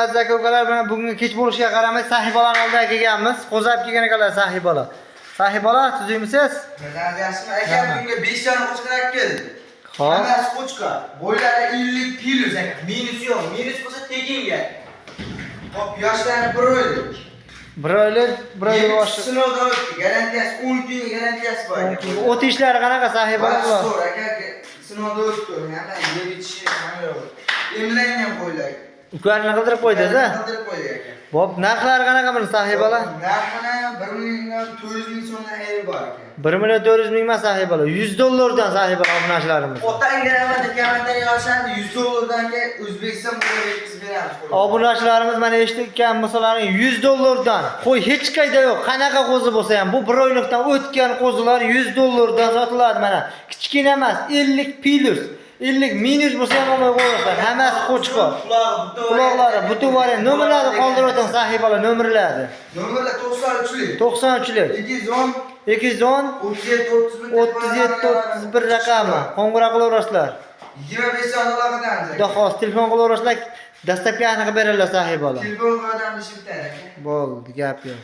aziz aka ukalar bilan bugungi kech bo'lishiga qaramay sahibalarning oldiga kelganmiz. Qo'zab kelgan ekanlar sahibalar. Sahibalar tuzimisiz? Yaxshimi aka, bunga 5 dona qo'chqarak keldi. Xo'p. Hammasi qo'chqa. Bo'ylari 50 kilo aka. Minus yo'q. Minus bo'lsa tekinga. Hop, yoshlari 1 oylik. 1 oylik, 1 oylik boshi. Sinovdan o'tdi. Garantiyasi 10 kun garantiyasi bor. O't ishlari qanaqa sahibalar bular? To'g'ri aka, sinovdan o'tdi. Hamma yeb ichishi hamma yo'q. Emlangan bo'ylar. Ularni qidirib qo'ydingiz-a? Qidirib qo'ydik aka. Bo'p, narxlari qanaqa bu sahibalar? Narxini 1.400.000 so'mdan ayirib bor aka. 1.400.000 emas sahibalar, $100 sahibalar obunachilarimiz. Otanglarimiz kommentar yozishadi, $100 ga O'zbekiston bo'ylab yetkazib beramiz. Obunachilarimiz mana eshitgan misollaring $100 qo'y hech qayda yo'q. Qanaqa qo'zi bo'lsa ham bu 1 oylikdan o'tgan qo'zilar $100 sotiladi mana. Kichkina emas, 50 plus. 50 minus bo'lsa ham olmay qo'yasizlar. Hammasi qo'chqor. Quloqlari, butunlari, nomerlarni qoldirib o'ting sahibalar, nomerlarni. Nomerlar 93lik. 93lik. 210 210 37 raqami. Qo'ng'iroq qilaverasizlar. 25 sonlardan. Xudo xolis telefon qilaverasizlar. Dastlabki aniq beradilar sahibalar. Telefon qiladigan ish bitadi aka. Bo'ldi, gap yo'q.